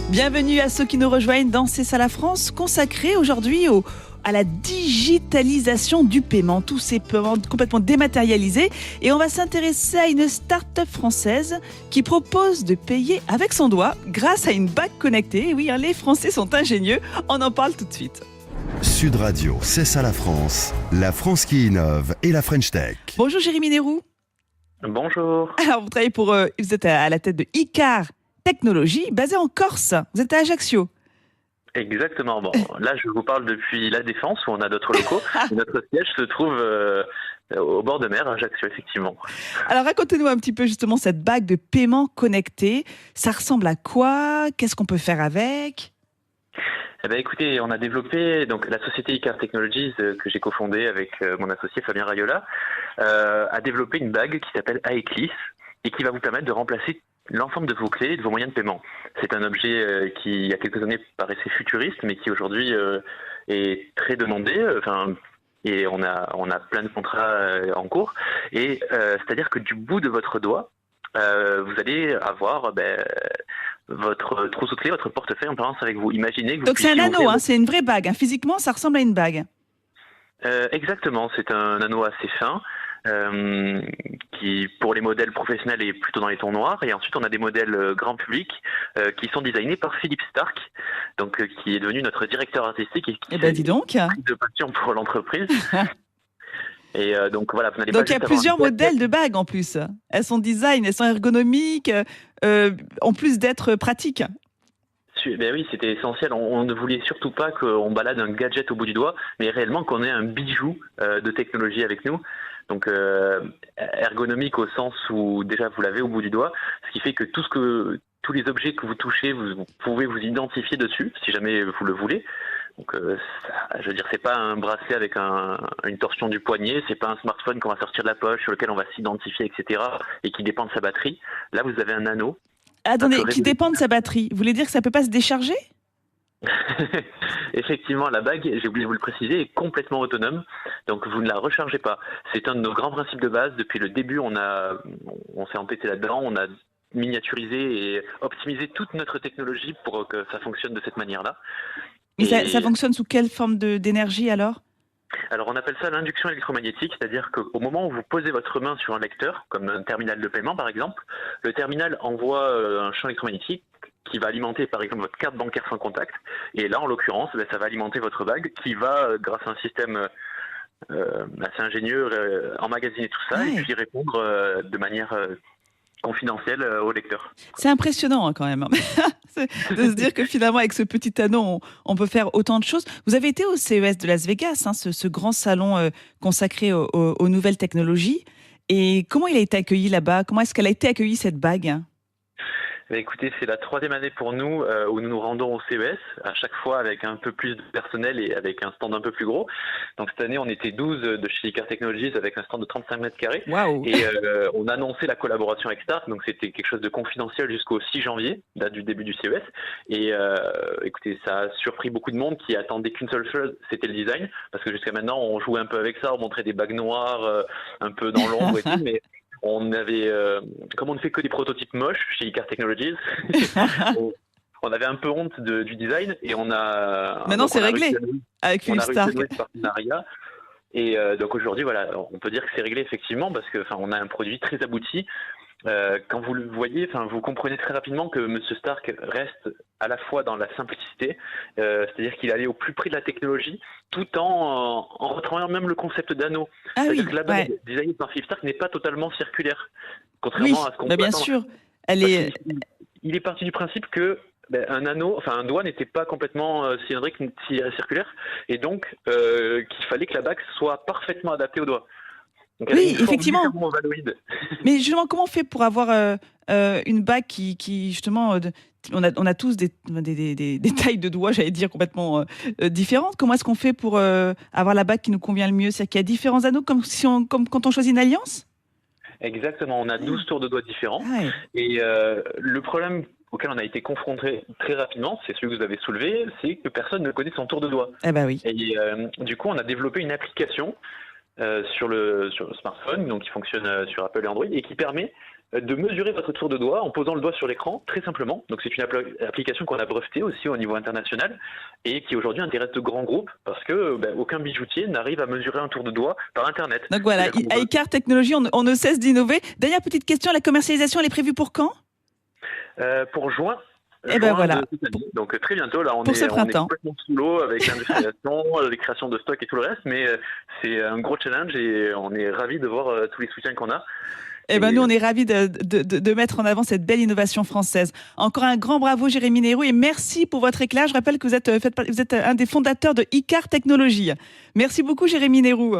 Bienvenue à ceux qui nous rejoignent dans C'est ça la France, consacré aujourd'hui à la digitalisation du paiement. Tous ces paiements complètement dématérialisés. Et on va s'intéresser à une start-up française qui propose de payer avec son doigt grâce à une bague connectée. Et oui, les Français sont ingénieux. On en parle tout de suite. Sud Radio, C'est ça la France qui innove et la French Tech. Bonjour Jérémy Néroux. Bonjour. Alors vous travaillez vous êtes à la tête de Icar Technologies, basée en Corse. Vous êtes à Ajaccio. Exactement. Bon, là, je vous parle depuis La Défense, où on a d'autres locaux. Notre siège se trouve au bord de mer, à Ajaccio, effectivement. Alors, racontez-nous un petit peu, justement, cette bague de paiement connectée. Ça ressemble à quoi? Qu'est-ce qu'on peut faire avec? Eh ben, écoutez, on a développé donc la société Icar Technologies, que j'ai cofondée avec mon associé Fabien Rayola, a développé une bague qui s'appelle Aeclis et qui va vous permettre de remplacer l'ensemble de vos clés et de vos moyens de paiement. C'est un objet qui, il y a quelques années, paraissait futuriste, mais qui aujourd'hui est très demandé. Et on a plein de contrats en cours. Et c'est-à-dire que du bout de votre doigt, vous allez avoir votre trousseau de clés, votre portefeuille en permanence avec vous. Imaginez que vous Donc c'est un puissiez anneau, c'est une vraie bague. Physiquement, ça ressemble à une bague. Exactement, c'est un anneau assez fin. Qui pour les modèles professionnels est plutôt dans les tons noirs, et ensuite on a des modèles grand public qui sont designés par Philippe Stark, donc qui est devenu notre directeur artistique et qui dis donc, de passion pour l'entreprise. Et donc voilà, vous n'allez donc pas il y a plusieurs modèles de bagues en plus. Elles sont design, elles sont ergonomiques, en plus d'être pratiques. Ben oui, c'était essentiel. On ne voulait surtout pas qu'on balade un gadget au bout du doigt, mais réellement qu'on ait un bijou de technologie avec nous. Donc ergonomique au sens où déjà vous l'avez au bout du doigt, ce qui fait que tous les objets que vous touchez, vous pouvez vous identifier dessus, si jamais vous le voulez. Donc je veux dire, c'est pas un bracelet avec une torsion du poignet, c'est pas un smartphone qu'on va sortir de la poche, sur lequel on va s'identifier, etc. et qui dépend de sa batterie. Là, vous avez un anneau. Attendez, qui dépend de sa batterie. Vous voulez dire que ça peut pas se décharger? Effectivement, la bague, j'ai oublié de vous le préciser, est complètement autonome, donc vous ne la rechargez pas. C'est un de nos grands principes de base. Depuis le début, on s'est entêté là-dedans, on a miniaturisé et optimisé toute notre technologie pour que ça fonctionne de cette manière-là. Mais ça fonctionne sous quelle forme d'énergie alors? Alors on appelle ça l'induction électromagnétique, c'est-à-dire qu'au moment où vous posez votre main sur un lecteur, comme un terminal de paiement par exemple, le terminal envoie un champ électromagnétique qui va alimenter par exemple votre carte bancaire sans contact, et là en l'occurrence ça va alimenter votre bague qui va, grâce à un système assez ingénieux, emmagasiner tout ça et puis répondre de manière confidentielle au lecteur. C'est impressionnant quand même, de se dire que finalement avec ce petit anneau on peut faire autant de choses. Vous avez été au CES de Las Vegas, ce grand salon consacré aux nouvelles technologies, et comment il a été accueilli là-bas? Comment est-ce qu'elle a été accueillie cette bague? Écoutez, c'est la 3e année pour nous où nous nous rendons au CES, à chaque fois avec un peu plus de personnel et avec un stand un peu plus gros. Donc cette année, on était 12 de chez Icar Technologies avec un stand de 35 mètres carrés. Wow. Et on a annoncé la collaboration avec Stark, donc c'était quelque chose de confidentiel jusqu'au 6 janvier, date du début du CES. Et écoutez, ça a surpris beaucoup de monde qui attendait qu'une seule chose, c'était le design, parce que jusqu'à maintenant, on jouait un peu avec ça, on montrait des bagues noires, un peu dans l'ombre et tout, mais on avait, comme on ne fait que des prototypes moches chez Icar Technologies, on avait un peu honte du design, et on a... Maintenant c'est réglé avec Philippe Stark. On a réussi à nouer ce partenariat. Et donc aujourd'hui, voilà, on peut dire que c'est réglé effectivement, parce que on a un produit très abouti. Quand vous le voyez, vous comprenez très rapidement que M. Stark reste à la fois dans la simplicité, c'est-à-dire qu'il allait au plus près de la technologie, tout en retravaillant même le concept d'anneau. C'est-à-dire que la bague designée par Philippe Stark n'est pas totalement circulaire, contrairement à ce qu'on peut bien attendre. sûr. Il est parti du principe que un doigt n'était pas complètement cylindrique, circulaire, et donc qu'il fallait que la bague soit parfaitement adaptée au doigt. Donc, oui, effectivement. Mais justement, comment on fait pour avoir une bague qui justement, on a tous des tailles de doigts, j'allais dire, complètement différentes. Comment est-ce qu'on fait pour avoir la bague qui nous convient le mieux? C'est-à-dire qu'il y a différents anneaux, comme quand on choisit une alliance? Exactement, on a 12 tours de doigts différents. Et le problème auquel on a été confronté très rapidement, c'est celui que vous avez soulevé, c'est que personne ne connaît son tour de doigt. Oui. Et du coup, on a développé une application sur le smartphone, donc qui fonctionne sur Apple et Android, et qui permet de mesurer votre tour de doigt en posant le doigt sur l'écran, très simplement. Donc c'est une application qu'on a brevetée aussi au niveau international et qui aujourd'hui intéresse de grands groupes parce que aucun bijoutier n'arrive à mesurer un tour de doigt par Internet. Donc voilà, iCar Technologies, on ne cesse d'innover. Dernière petite question, la commercialisation, elle est prévue pour quand ? Pour juin. Et ben voilà. Donc très bientôt, là on pour est printemps. complètement sous l'eau avec l'industrialisation, les créations de stock et tout le reste, mais c'est un gros challenge et on est ravis de voir tous les soutiens qu'on a. Eh ben, nous, on est ravis de mettre en avant cette belle innovation française. Encore un grand bravo, Jérémy Nérou, et merci pour votre éclair. Je rappelle que vous êtes un des fondateurs de iCar Technologies. Merci beaucoup, Jérémy Nérou.